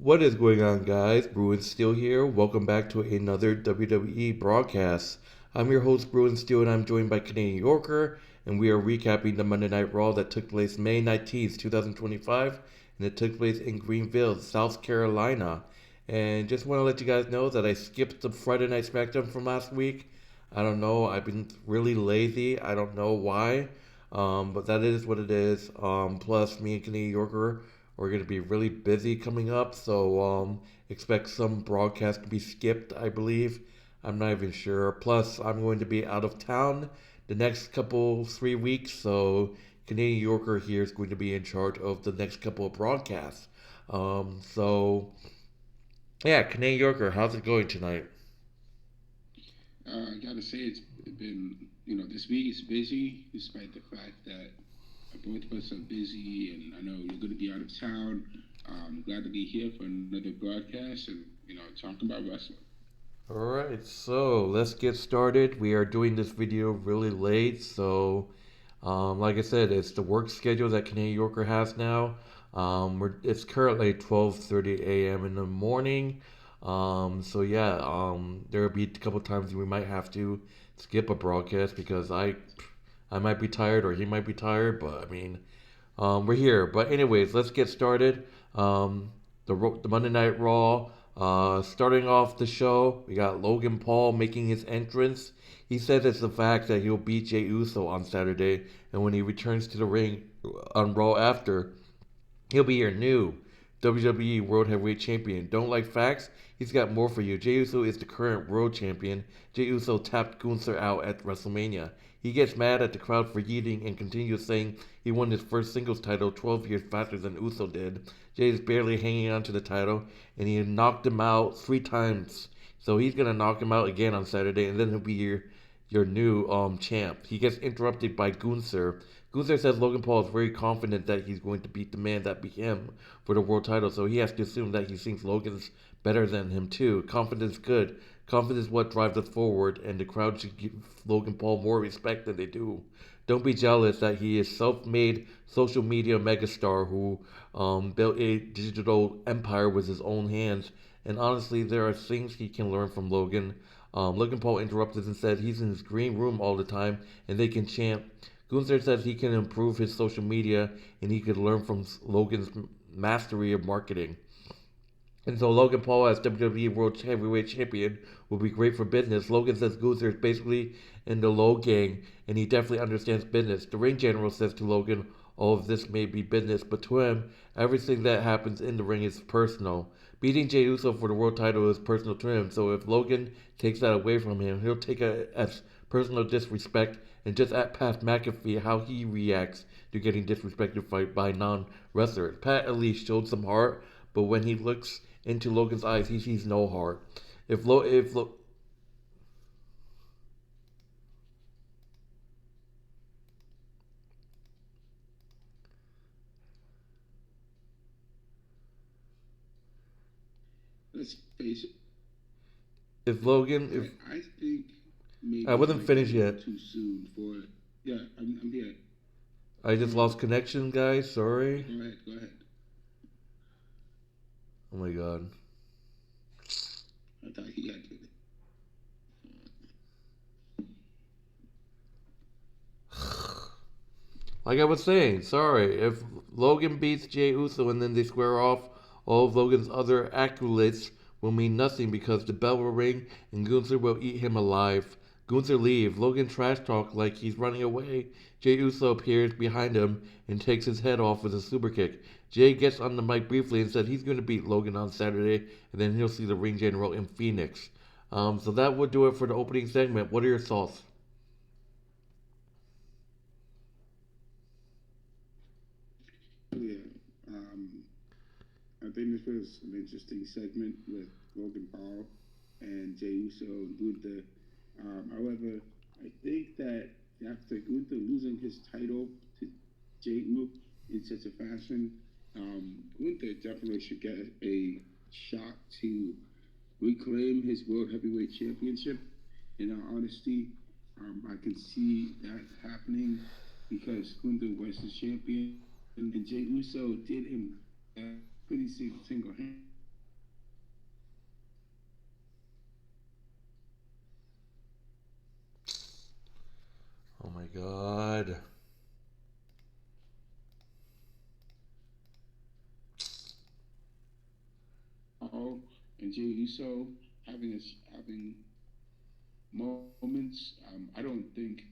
What is going on, guys? Bruin Steel here. Welcome back to another WWE broadcast. I'm your host, Bruin Steel, and I'm joined by Canadian Yorker, and we are recapping the Monday Night Raw that took place May 19th, 2025, and it took place in Greenville, South Carolina. And just want to let you guys know that I skipped the Friday Night Smackdown from last week. I don't know. I've been really lazy. I don't know why. But that is what it is. Plus, me and Canadian Yorker are going to be really busy coming up, so expect some broadcast to be skipped, I believe. I'm not even sure. Plus, I'm going to be out of town the next couple 3 weeks, so Canadian Yorker here is going to be in charge of the next couple of broadcasts. So yeah, Canadian Yorker, how's it going tonight? I gotta say it's been, this week is busy, despite the fact that both of us are busy, and I know you're gonna be out of town. I'm glad to be here for another broadcast and talking about wrestling. Alright, so let's get started. We are doing this video really late, so like I said, it's the work schedule that Canadian Yorker has now. It's currently 12:30 a.m. in the morning. So yeah, there'll be a couple times we might have to skip a broadcast because I might be tired or he might be tired, but I mean, we're here. But anyways, let's get started. The Monday Night Raw. Starting off the show, we got Logan Paul making his entrance. He says it's the fact that he'll beat Jey Uso on Saturday, and when he returns to the ring on Raw after, he'll be your new WWE World Heavyweight Champion. Don't like facts? He's got more for you. Jey Uso is the current World Champion. Jey Uso tapped Gunther out at WrestleMania. He gets mad at the crowd for yeeting and continues saying he won his first singles title 12 years faster than Uso did. Jey is barely hanging on to the title, and he knocked him out 3 times. So he's gonna knock him out again on Saturday, and then he'll be your new champ. He gets interrupted by Gunther. Gunther says Logan Paul is very confident that he's going to beat the man that beat him for the world title, so he has to assume that he thinks Logan's better than him too. Confidence good. Confidence is what drives us forward, and the crowd should give Logan Paul more respect than they do. Don't be jealous that he is self-made social media megastar who built a digital empire with his own hands. And honestly, there are things he can learn from Logan. Logan Paul interrupted and said he's in his green room all the time and they can chant. Gunther says he can improve his social media and he could learn from Logan's mastery of marketing. And so Logan Paul as WWE World Heavyweight Champion will be great for business. Logan says Gunther is basically in the low gang, and he definitely understands business. The ring general says to Logan, all of this may be business, but to him, everything that happens in the ring is personal. Beating Jey Uso for the world title is personal to him, so if Logan takes that away from him, he'll take it as personal disrespect and just at Pat McAfee how he reacts to getting disrespected by non-wrestlers. Pat at least showed some heart, but when he looks into Logan's eyes, he sees no heart. If Let's face it, if Logan if I think I maybe it wasn't might be a finished little yet. too soon for. Yeah, I'm here. I just Um, lost connection, guys. Sorry. go ahead. Oh my god. I thought he had to. Like I was saying, sorry. If Logan beats Jey Uso and then they square off, all of Logan's other accolades will mean nothing because the bell will ring and Gunther will eat him alive. Gunther leaves. Logan trash talk like he's running away. Jey Uso appears behind him and takes his head off with a super kick. Jay gets on the mic briefly and said he's going to beat Logan on Saturday and then he'll see the ring general in Phoenix. So that would do it for the opening segment. What are your thoughts? Yeah. Um, I think this was an interesting segment with Logan Paul and Jey Uso and Gunther. However, I think that after Gunther losing his title to Jey Uso in such a fashion, Gunther definitely should get a shot to reclaim his World Heavyweight Championship. In all honesty, I can see that happening because Gunther was the champion and Jey Uso did him pretty single handedly. God. Paul and Jay Uso having moments. I don't think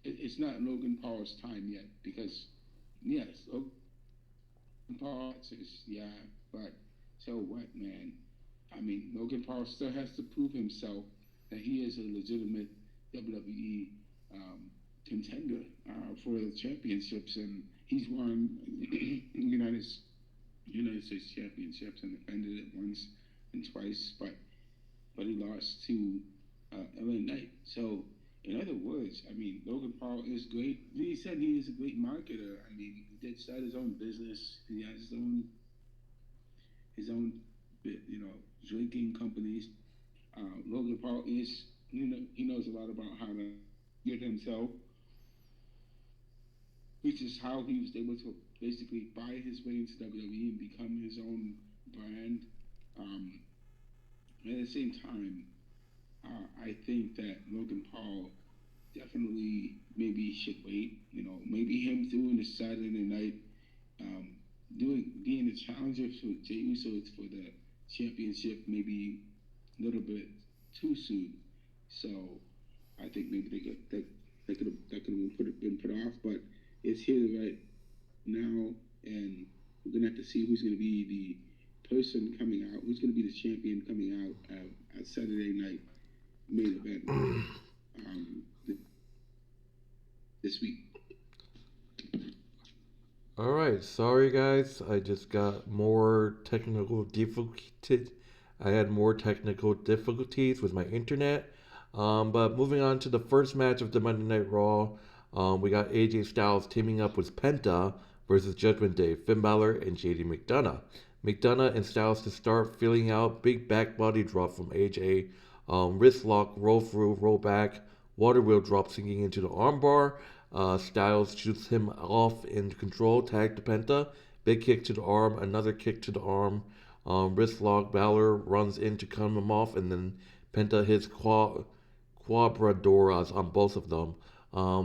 it's not Logan Paul's time yet because yes, Logan Paul is yeah, but so what, man? I mean, Logan Paul still has to prove himself that he is a legitimate WWE contender for the championships, and he's won United States championships and defended it once and twice, but he lost to LA Knight. So, in other words, I mean, Logan Paul is great. He said he is a great marketer. I mean, he did start his own business. He has his own drinking companies. Logan Paul is, he knows a lot about how to get himself, which is how he was able to basically buy his way into WWE and become his own brand. Um, at the same time, I think that Logan Paul definitely maybe should wait. Maybe him doing the Saturday night, um, doing being the challenger for Jey Uso for the championship, maybe a little bit too soon. So I think maybe that could have been put off, but it's here right now, and we're gonna have to see who's gonna be the person coming out, who's gonna be the champion coming out at Saturday night main event um, this week. Alright, sorry guys, I just got more technical difficulties. I had more technical difficulties with my internet. But moving on to the first match of the Monday Night Raw, we got AJ Styles teaming up with Penta versus Judgment Day, Finn Balor and JD McDonagh. McDonagh and Styles to start feeling out, big back body drop from AJ, wrist lock, roll through, roll back, water wheel drop sinking into the armbar. Styles shoots him off in control, tag to Penta, big kick to the arm, another kick to the arm, wrist lock. Balor runs in to cut him off, and then Penta hits quabradoras on both of them.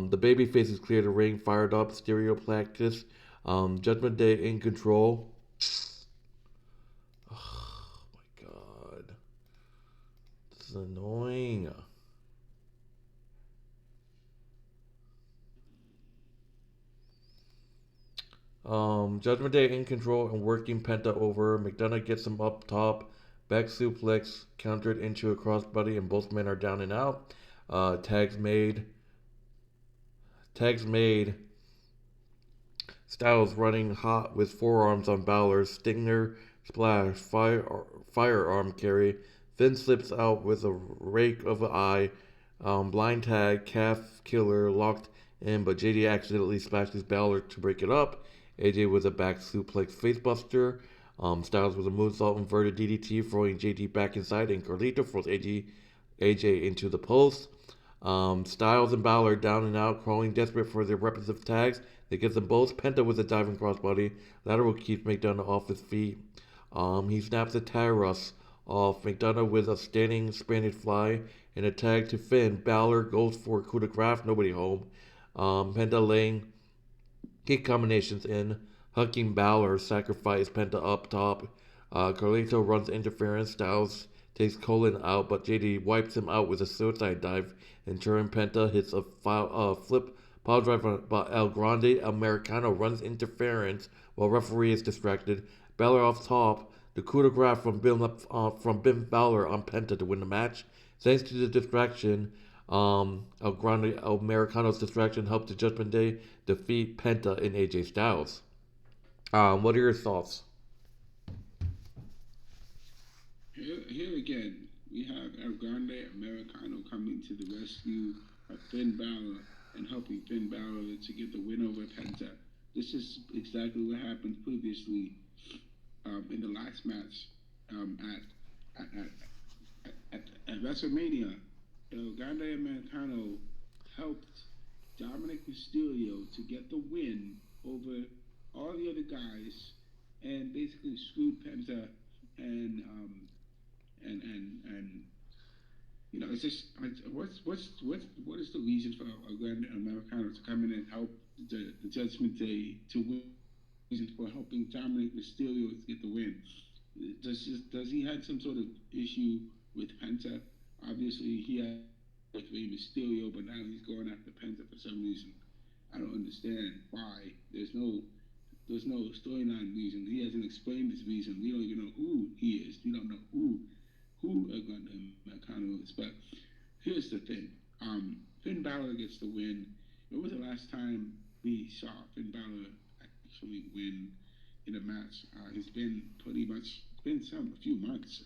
The baby faces clear the ring, fired up, stereo practice. Judgment Day in control. Oh my god. This is annoying. Judgment Day in control and working Penta over. McDonagh gets him up top. Back suplex countered into a crossbody, and both men are down and out. Tags made. Tags made. Styles running hot with forearms on Balor. Stinger splash. Firearm carry. Finn slips out with a rake of an eye. Blind tag. Calf killer locked in, but JD accidentally splashes Balor to break it up. AJ with a back suplex facebuster. Styles with a moonsault inverted DDT, throwing JD back inside, and Carlito throws AJ into the post. Styles and Balor down and out, crawling desperate for their weapons of tags. They get them both. Penta with a diving crossbody. Lateral keeps McDonagh off his feet. He snaps a Tyrus off. McDonagh with a standing Spanish fly and a tag to Finn. Balor goes for coup de grace. Nobody home. Penta laying kick combinations in. Hucking Balor, sacrifice Penta up top. Carlito runs interference. Styles takes Colin out, but JD wipes him out with a suicide dive. In turn, Penta hits a flip power driver, but El Grande Americano runs interference while referee is distracted. Balor off top. The coup de grace from Bim Balor on Penta to win the match. Thanks to the distraction, El Grande Americano's distraction helped the Judgment Day defeat Penta and AJ Styles. What are your thoughts? Here again, we have El Grande Americano coming to the rescue of Finn Balor and helping Finn Balor to get the win over Penta. This is exactly what happened previously in the last match at, at, at WrestleMania. El Grande Americano helped Dominik Mysterio to get the win over all the other guys and basically screwed Penta and and and and It's just what is the reason for a Grand Americano to come in and help the Judgment Day to win? Reason for helping Dominik Mysterio to get the win? Does he had some sort of issue with Penta? Obviously, he had with Mysterio, but now he's going after Penta for some reason. I don't understand why. There's no storyline reason. He hasn't explained his reason. We don't even know who he is. We don't know who Nakano is. But here's the thing. Finn Balor gets the win. When was the last time we saw Finn Balor actually win in a match? It's been pretty much a few months,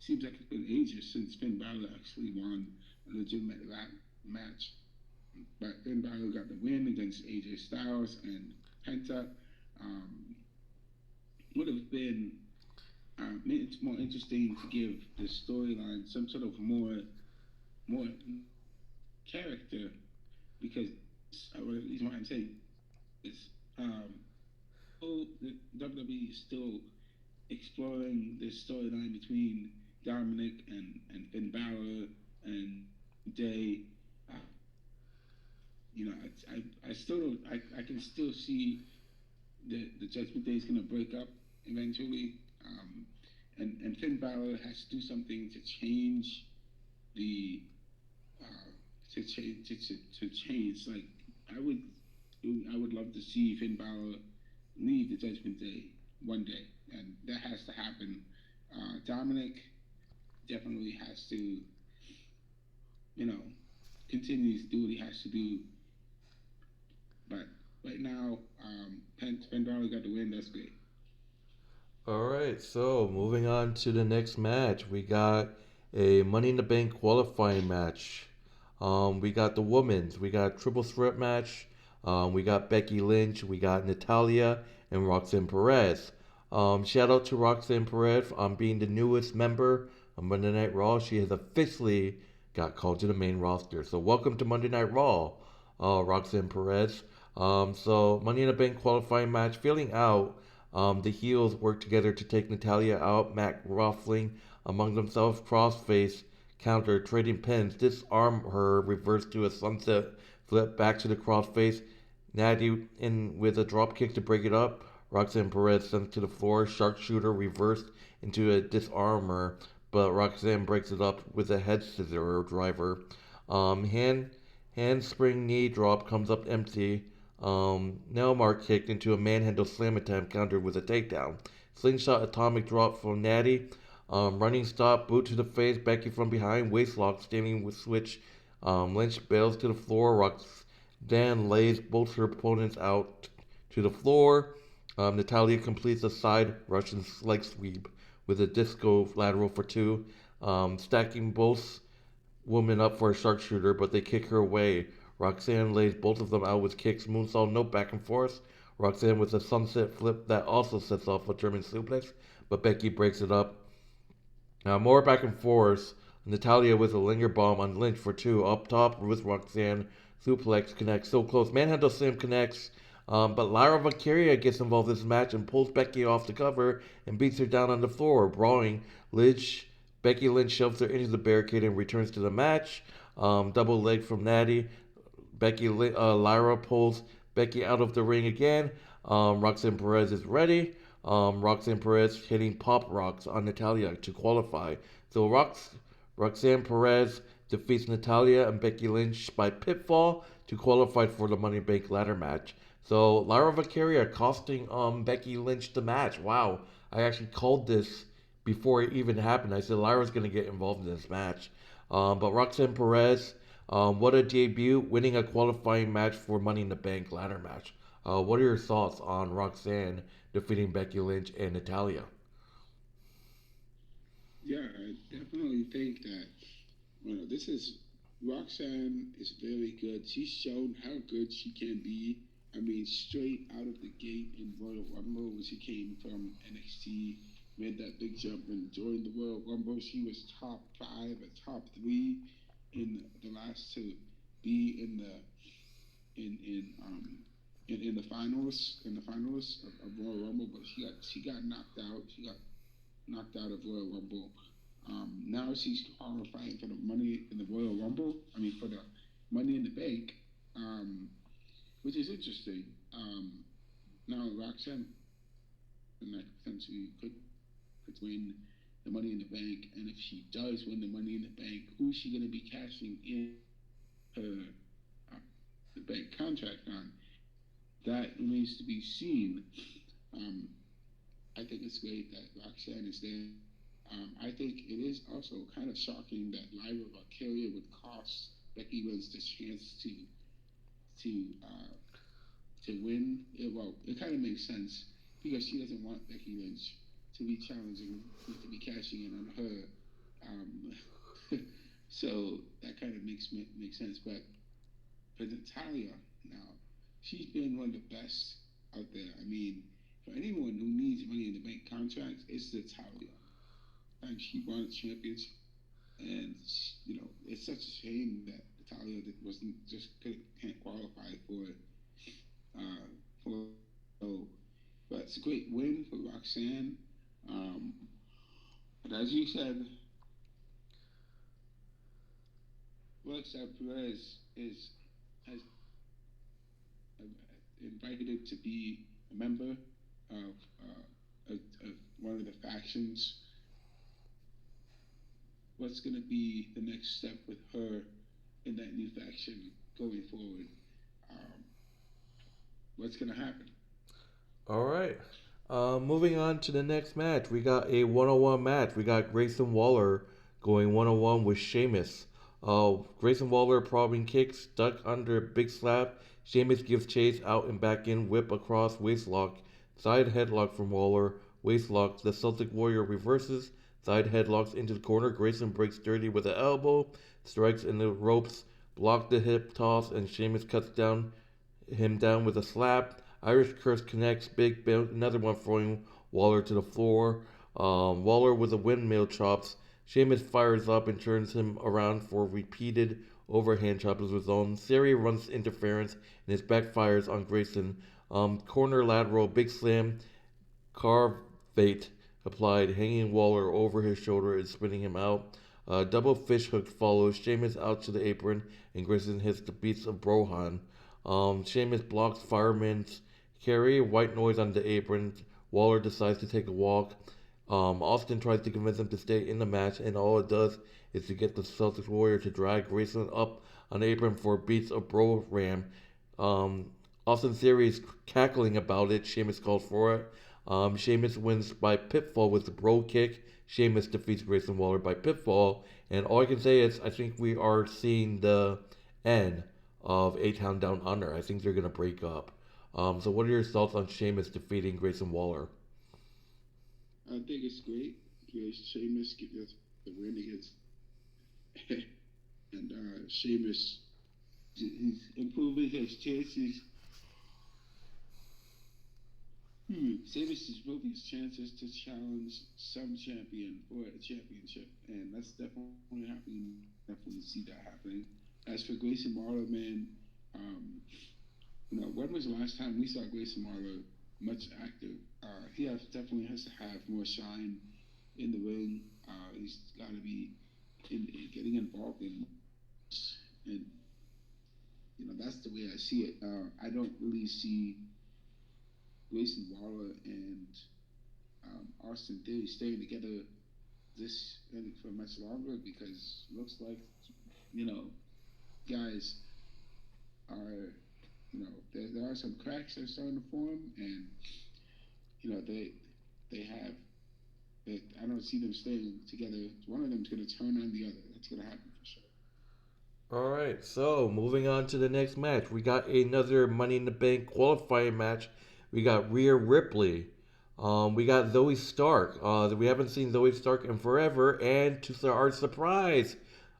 seems like it's been ages since Finn Balor actually won a legitimate match. But Finn Balor got the win against AJ Styles and Penta. Um, would have been it's more interesting to give the storyline some sort of more character because at least what I'm saying is the WWE is still exploring this storyline between Dominik and Finn Balor and Day. Uh, I still don't. I can still see the Judgment Day is going to break up eventually, and Finn Balor has to do something to change the to change. Like I would I would love to see Finn Balor leave the Judgment Day one day, and that has to happen. Dominik definitely has to, continue to do what he has to do. But right now, Finn Balor got the win. That's great. All right, so moving on to the next match, we got a Money in the Bank qualifying match. We got the women's, we got a triple threat match. We got Becky Lynch, we got Natalya, and Roxanne Perez. Shout out to Roxanne Perez on being the newest member of Monday Night Raw. She has officially got called to the main roster. So welcome to Monday Night Raw, Roxanne Perez. So Money in the Bank qualifying match, feeling out. The heels work together to take Natalya out. Matt ruffling among themselves, crossface counter, trading pins, disarm her, reverse to a sunset flip back to the crossface. Natty in with a drop kick to break it up. Roxanne Perez sent to the floor. Sharpshooter reversed into a disarmer, but Roxanne breaks it up with a head scissor driver. Hand handspring knee drop comes up empty. Nelmar kicked into a manhandle slam attempt countered with a takedown. Slingshot atomic drop from Natty. Running stop, boot to the face, Becky from behind, waistlock, standing with switch. Lynch bails to the floor. Roxanne lays both her opponents out to the floor. Natalya completes a side Russian leg sweep with a disco lateral for two, stacking both women up for a sharpshooter, but they kick her away. Roxanne lays both of them out with kicks, moonsault, no back and forth. Roxanne with a sunset flip that also sets off a German suplex, but Becky breaks it up. Now more back and forth. Natalya with a linger bomb on Lynch for two. Up top with Roxanne. Suplex connects so close. Manhandle Slam connects. But Lyra Valkyria gets involved in this match and pulls Becky off the cover and beats her down on the floor. Brawling, Becky Lynch shoves her into the barricade and returns to the match. Double leg from Natty. Lyra pulls Becky out of the ring again. Roxanne Perez is ready. Roxanne Perez hitting pop rocks on Natalya to qualify. So Roxanne Perez defeats Natalya and Becky Lynch by pitfall to qualify for the Money in the Bank ladder match. So Lyra Valkyria costing Becky Lynch the match. Wow, I actually called this before it even happened. I said Lyra's going to get involved in this match. But Roxanne Perez, what a debut, winning a qualifying match for Money in the Bank ladder match. What are your thoughts on Roxanne defeating Becky Lynch and Natalya? Yeah, I definitely think that this is Roxanne is very good. She's shown how good she can be. I mean, straight out of the gate in Royal Rumble when she came from NXT, made that big jump and joined the Royal Rumble. She was top five or top three in the last to be in the finals of Royal Rumble, but she got knocked out. She got knocked out of Royal Rumble. Now she's qualifying for the money in the Royal Rumble. I mean, for the Money in the Bank, um, which is interesting. Now Roxanne like potentially could win the Money in the Bank, and if she does win the Money in the Bank, who's she going to be cashing in her the bank contract on? That remains to be seen. Um, I think it's great that Roxanne is there. I think it is also kind of shocking that Lyra Valkyria would cost Becky Lynch the chance to uh, to win. It kind of makes sense because she doesn't want Becky Lynch to be challenging, to be cashing in on her. So that kind of makes sense. But for Natalya now, she's been one of the best out there. I mean, for anyone who needs Money in the Bank contracts, it's Natalya. And she won a championship, and it's such a shame that Natalya wasn't just can't qualify for it. So, but it's a great win for Roxanne. Um, but as you said, Roxanne Perez has invited to be a member of one of the factions. What's going to be the next step with her in that new faction going forward? What's going to happen? All right. Moving on to the next match, we got a one-on-one match. We got Grayson Waller going one-on-one with Sheamus. Grayson Waller probing kick, stuck under a big slap. Sheamus gives chase out and back in, whip across, waistlock, side headlock from Waller, waistlock. The Celtic Warrior reverses, side headlocks into the corner. Grayson breaks dirty with an elbow, strikes in the ropes, block the hip toss, and Sheamus cuts him down with a slap. Irish Curse connects, big another one throwing Waller to the floor. Waller with a windmill chops. Sheamus fires up and turns him around for repeated overhand chops of his own. Siri runs interference and it backfires on Grayson. Corner lateral, big slam, carve fate applied, hanging Waller over his shoulder and spinning him out. Double fish hook follows. Sheamus out to the apron and Grayson hits the beats of Brohan. Sheamus blocks fireman's carry, white noise on the apron. Waller decides to take a walk. Austin tries to convince him to stay in the match, and all it does is to get the Celtics Warrior to drag Grayson up on the apron for beats of Bro Ram. Austin Theory is cackling about it. Sheamus calls for it. Sheamus wins by pinfall with the Bro kick. Sheamus defeats Grayson Waller by pinfall. And all I can say is I think we are seeing the end of A-Town Down Under. I think they're going to break up. So what are your thoughts on Sheamus defeating Grayson Waller? I think it's great because Sheamus gets the win against, and Sheamus he's improving his chances. Sheamus is improving his chances to challenge some champion for a championship, and that's definitely happening. Definitely see that happening. As for Grayson Waller, man, when was the last time we saw Grayson Waller much active? He definitely has to have more shine in the ring. He's got to be getting involved and that's the way I see it. I don't really see Grayson Waller and Austin Theory staying together for much longer because it looks like guys are there are some cracks that are starting to form, and they have. I don't see them staying together. One of them's going to turn on the other. That's going to happen for sure. All right, so moving on to the next match, we got another Money in the Bank qualifying match. We got Rhea Ripley. We got Zoe Stark. We haven't seen Zoe Stark in forever, and to our surprise,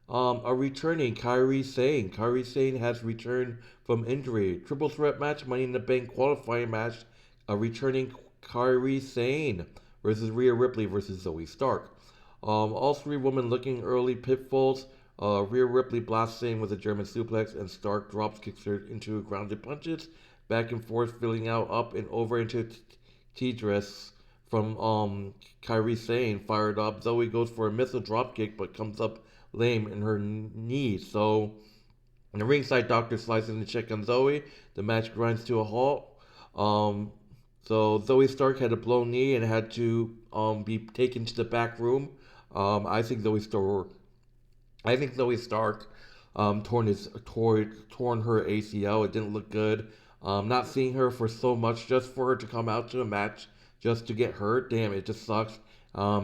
a returning Kairi Sane. Kairi Sane has returned from injury. Triple threat match, Money in the Bank qualifying match. A returning Kairi Sane versus Rhea Ripley versus Zoe Stark. All three women looking early pitfalls. Rhea Ripley blasts Sane with a German suplex, and Stark drops kicks her into grounded punches. Back and forth, filling out up and over into T-dress from Kyrie Sane fired up. Zoe goes for a missile dropkick, but comes up lame in her knee. So the ringside doctor slices in to check on Zoe. The match grinds to a halt. Um, so Zoe Stark had a blown knee and had to be taken to the back room. Um, I think Zoe Stark. I think Zoe Stark torn her ACL. It didn't look good. Not seeing her for so much, just for her to come out to a match just to get hurt. Damn, it just sucks.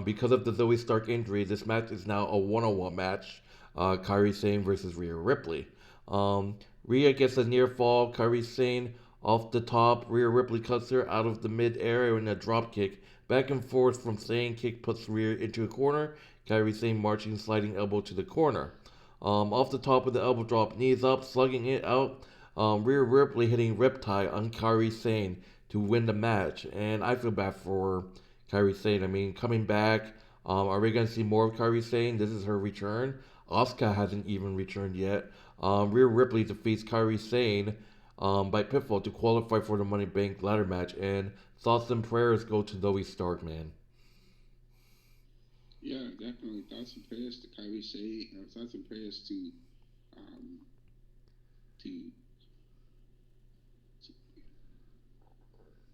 Because of the Zoe Stark injury, this match is now a one-on-one match. Kairi Sane versus Rhea Ripley. Rhea gets a near fall. Kairi Sane off the top. Rhea Ripley cuts her out of the mid-air in a drop kick. Back and forth from Sane kick puts Rhea into a corner. Kairi Sane marching sliding elbow to the corner. Off the top of the elbow drop, knees up, slugging it out. Rhea Ripley hitting Riptide on Kairi Sane to win the match. And I feel bad for Kairi Sane. I mean, coming back, are we going to see more of Kairi Sane? This is her return. Asuka hasn't even returned yet. Rhea Ripley defeats Kairi Sane by pinfall to qualify for the Money Bank ladder match. And thoughts and prayers go to Zoe Stark, man. Yeah, definitely. Thoughts and prayers to Kyrie Sane. Thoughts and prayers um, to,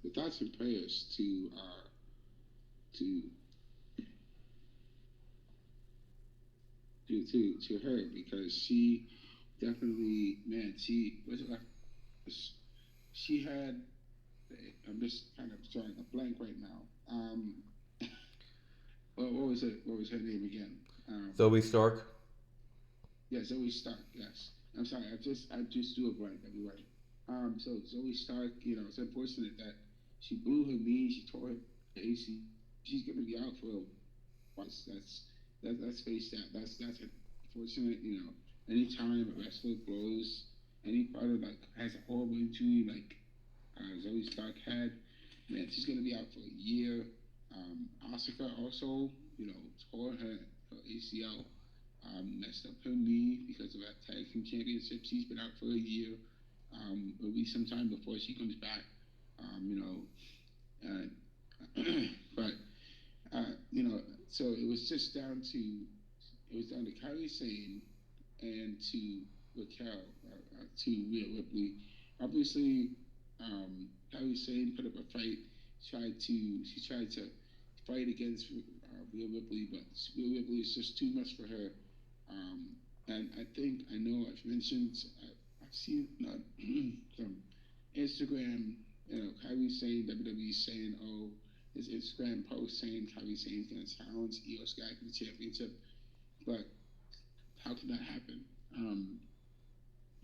the thoughts and prayers to to her because she definitely, man, she was she had. I'm just kind of drawing a blank right now. What was it? What was her name again? Zoe Stark. Yeah, Zoe Stark. Yes. I'm sorry. I just drew a blank. I'll be right. So Zoe Stark, it's unfortunate that she blew her knee. She tore her AC. She's gonna be out for a while. That's face that. That's unfortunate. Anytime a wrestler blows any part of like has a horrible injury like Zoe Stark had, man, she's gonna be out for a year. Asuka also, tore her ACL, messed up her knee because of that tag team championship. She's been out for a year. It'll be some time before she comes back. But you know, so it was down to Kyrie Sane and to Raquel, to Rhea Ripley. Obviously, Kyrie Sane put up a fight. She tried to fight against Rhea Ripley, but Rhea Ripley is just too much for her. Um, and I know I've mentioned, I've seen some Instagram, Kyrie saying, WWE saying, oh, his Instagram post saying Kyrie saying he's going to challenge Io Sky for the championship. But how can that happen? Um,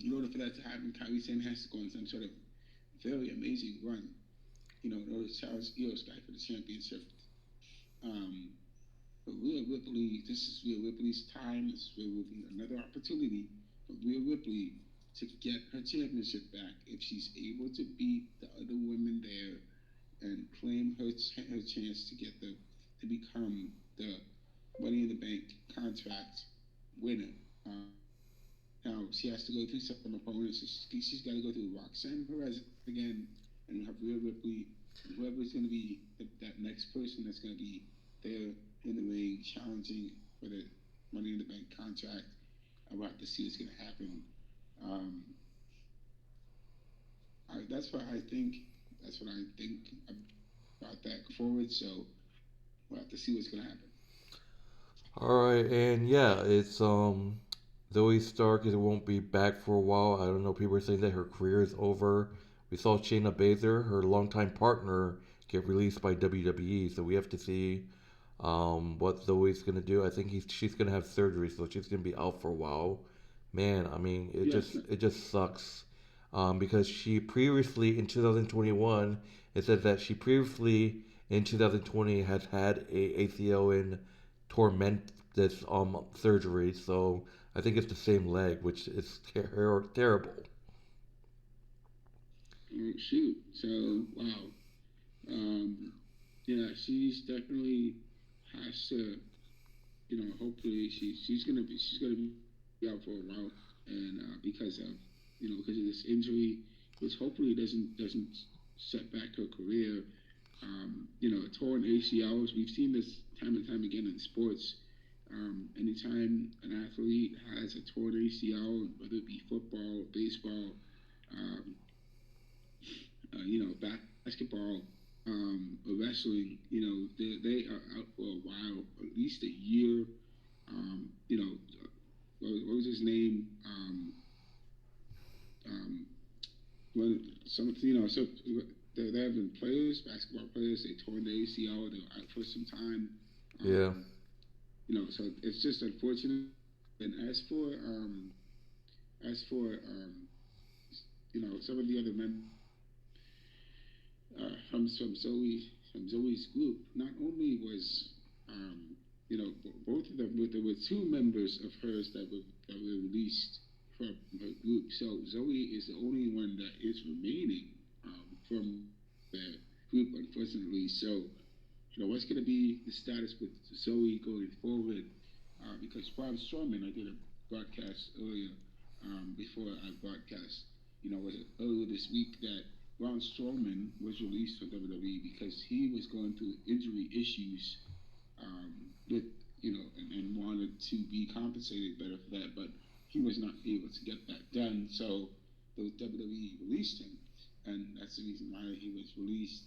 in order for that to happen, Kyrie saying has to go on some sort of very amazing run, in order to challenge Io Sky for the championship. Um, but Rhea Ripley, this is Rhea Ripley's time. This is Rhea Ripley, another opportunity for Rhea Ripley to get her championship back if she's able to beat the other women there and claim her chance to become the Money in the Bank contract winner. Now she has to go through some opponents. She's got to go through Roxanne Perez again, and have Rhea Ripley. Whoever's going to be that next person that's going to be there in the ring challenging for the Money in the Bank contract. I'll have to see what's going to happen. Um, that's what I think. That's what I think about that forward. So we'll have to see what's going to happen. All right, and yeah, it's Zoe Stark is won't be back for a while. I don't know. People are saying that her career is over. We saw Shayna Baszler, her longtime partner, get released by WWE. So we have to see what Zoe's gonna do. I think she's gonna have surgery, so she's gonna be out for a while. Man, I mean, it Yeah, just it just sucks. Because she previously in 2021, it said that she previously in 2020 has had a ACL in torment this surgery. So I think it's the same leg, which is terrible. oh, shoot. So wow. Um, yeah, she's definitely has to. Hopefully she's gonna be out for a while, and because of this injury, which hopefully doesn't set back her career. torn ACLs. We've seen this time and time again in sports. Anytime an athlete has a torn ACL, whether it be football, baseball, um, basketball, or wrestling, they are out for a while, at least a year. Um, you know, what was his name? Um, when some, so there have been players, basketball players, they torn their ACL, they're out for some time. Yeah. Um, so it's just unfortunate. And as for some of the other men from Zoe's group, not only was both of them, there were two members of hers that were released from her group. So Zoe is the only one that is remaining from the group, unfortunately. So what's going to be the status with Zoe going forward? Because Braun Strowman, I did a broadcast earlier before I broadcast, was it earlier this week that Braun Strowman was released from WWE because he was going through injury issues with, and wanted to be compensated better for that, but he was not able to get that done. So the WWE released him, and that's the reason why he was released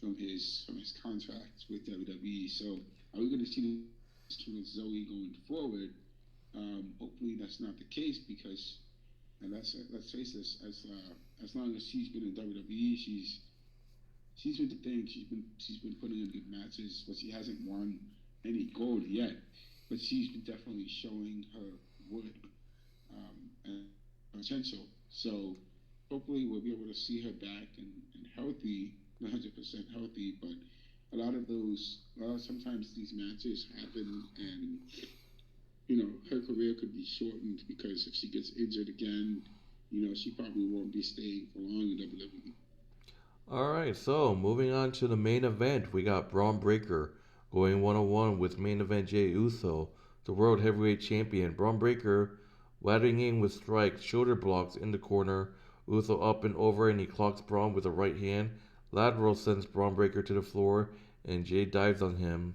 from his contract with WWE. So are we going to see this with Zoe going forward? Hopefully that's not the case because, and let's face this, as long as she's been in WWE, she's been the thing. She's been putting in good matches, but she hasn't won any gold yet. But she's been definitely showing her worth and potential. So hopefully we'll be able to see her back and healthy, 100% healthy. But sometimes these matches happen, and her career could be shortened because if she gets injured again, she probably won't be staying for long in WWE. All right, so moving on to the main event, we got Braun Breaker going 1-on-1 with main event Jey Uso, the World Heavyweight Champion. Braun Breaker wadding in with strikes, shoulder blocks in the corner. Uso up and over, and he clocks Braun with a right hand. Lateral sends Braun Breaker to the floor, and Jey dives on him.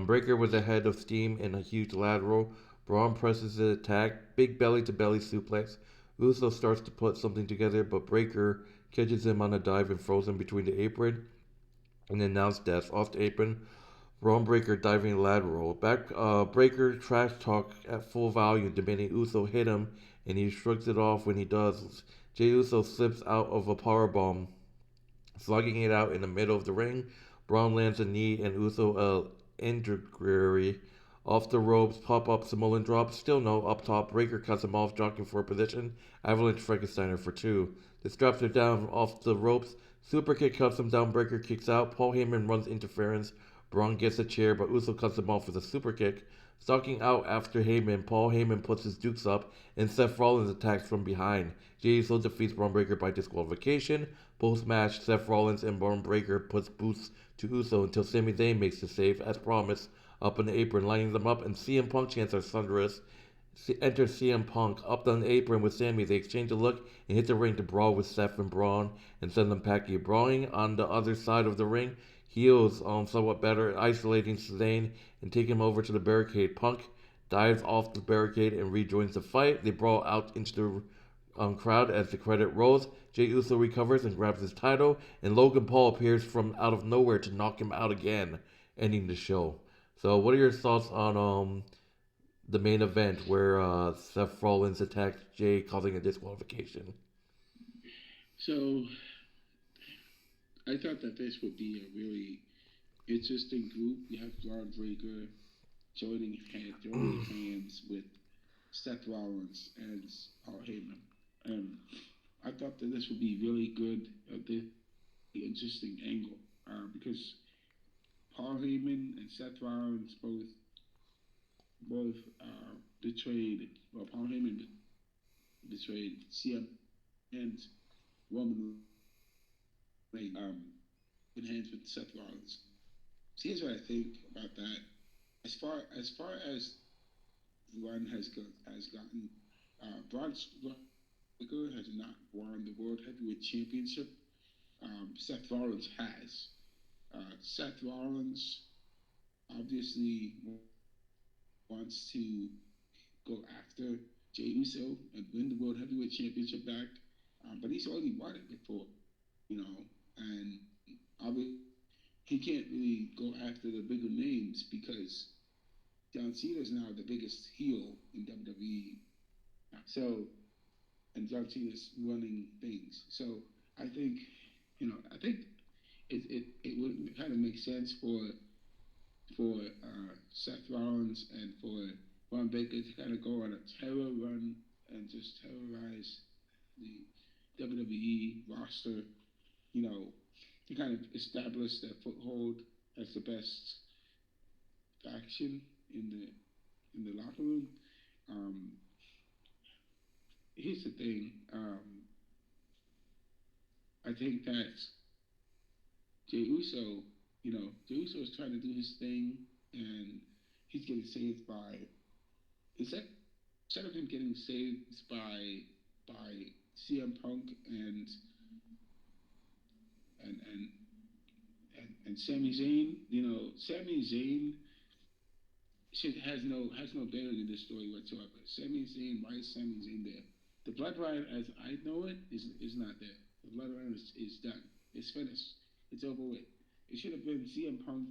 Breaker was ahead of Steam in a huge lateral. Braun presses the attack, big belly to belly suplex. Uso starts to put something together, but Breaker catches him on a dive and throws him between the apron and announced death off the apron. Braun Breaker diving lateral. Breaker trash talk at full volume, demanding Uso hit him, and he shrugs it off when he does. Jey Uso slips out of a powerbomb, slugging it out in the middle of the ring. Braun lands a knee and Uso Indragiri off the ropes, pop up Samoan drop, still no, up top, Breaker cuts him off, jockeying for a position, Avalanche Frankensteiner for two. The straps are down off the ropes, super kick cuts him down, Breaker kicks out, Paul Heyman runs interference, Braun gets a chair, but Uso cuts him off with a super kick. Stalking out after Heyman, Paul Heyman puts his dukes up, and Seth Rollins attacks from behind. Jey Uso defeats Braun Breaker by disqualification. Post-match, Seth Rollins and Braun Breaker puts boots to Uso until Sami Zayn makes the save, as promised, up on the apron, lining them up, and CM Punk chants are thunderous. Enters CM Punk up on the apron with Sami. They exchange a look and hit the ring to brawl with Seth and Braun and send them packing. Brawling on the other side of the ring, heels somewhat better, isolating Zayn and taking him over to the barricade. Punk dives off the barricade and rejoins the fight. They brawl out into the crowd as the credit rolls. Jey Uso recovers and grabs his title, and Logan Paul appears from out of nowhere to knock him out again, ending the show. So, what are your thoughts on the main event where Seth Rollins attacked Jey, causing a disqualification? So I thought that this would be a really interesting group. You have Braun Breaker joining hands with Seth Rollins and Paul Heyman. And I thought that this would be really good, the interesting angle, because Paul Heyman and Seth Rollins both betrayed. Well, Paul Heyman betrayed CM and Roman Reigns in hands with Seth Rollins. So here's what I think about that. As far as run has gotten, Braun Breaker has not won the World Heavyweight Championship. Seth Rollins has. Seth Rollins obviously wants to go after Jey Uso and win the World Heavyweight Championship back, but he's already won it before, you know, and obviously he can't really go after the bigger names because John Cena is now the biggest heel in WWE. So, and John Cena's running things. So I think, I think it would kind of make sense for Seth Rollins and for Ron Baker to kind of go on a terror run and just terrorize the WWE roster, you know, to kind of establish their foothold as the best faction in the locker room. Um, Here's the thing. I think that Jey Uso, Jey Uso is trying to do his thing, and he's getting saved by. Is that instead of him getting saved by CM Punk and and and Sami Zayn? Sami Zayn has no bearing in this story whatsoever. Sami Zayn, why is Sami Zayn there? The bloodline, as I know it, is not there. The bloodline is done. It's finished. It's over with. It should have been CM Punk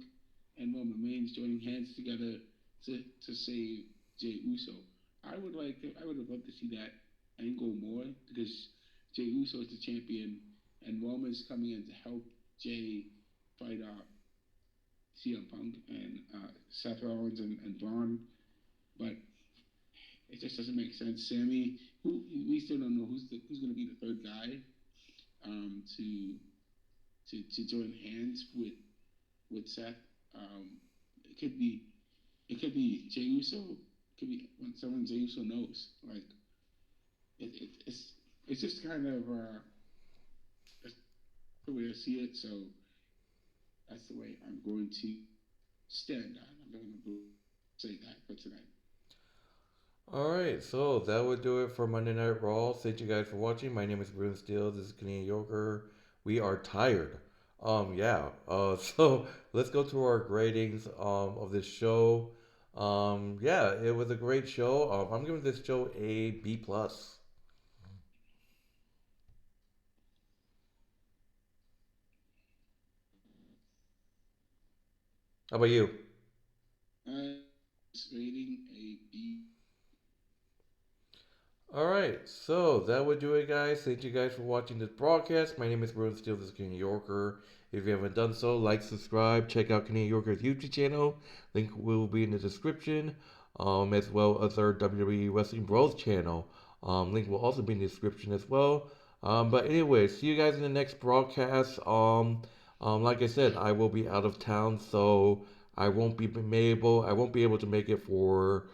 and Roman Reigns joining hands together to save Jey Uso. I would have loved to see that angle more because Jey Uso is the champion and Roman's coming in to help Jey fight CM Punk and Seth Rollins and Braun, but it just doesn't make sense. Sammy, who we still don't know who's going to be the third guy to join hands with Seth. Um, it could be Jey Uso. It could be someone Jey Uso knows. Like it's just kind of that's the way I see it. So that's the way I'm going to stand on. I'm going to say that for tonight. Alright, so that would do it for Monday Night Raw. Thank you guys for watching. My name is Bruce Steele. This is Canadian Yorker. We are tired. Yeah. So let's go to our gradings of this show. Yeah, it was a great show. I'm giving this show a B plus. How about you? Rating a B. Alright, so that would do it, guys. Thank you guys for watching this broadcast. My name is Bruce Steele. This is Canadian Yorker. If you haven't done so, like, subscribe, check out Canadian Yorker's YouTube channel. Link will be in the description, as well as our WWE Wrestling Bros channel. Link will also be in the description as well. But anyway, see you guys in the next broadcast. Like I said, I will be out of town, so I won't be able to make it for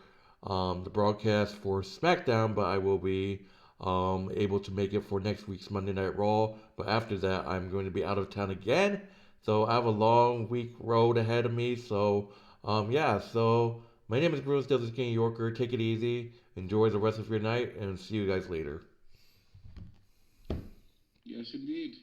the broadcast for Smackdown, but I will be able to make it for next week's Monday Night Raw. But after that, I'm going to be out of town again. So I have a long week road ahead of me. So, yeah. So, my name is Bruce Dillis King Yorker. Take it easy. Enjoy the rest of your night, and see you guys later. Yes, indeed.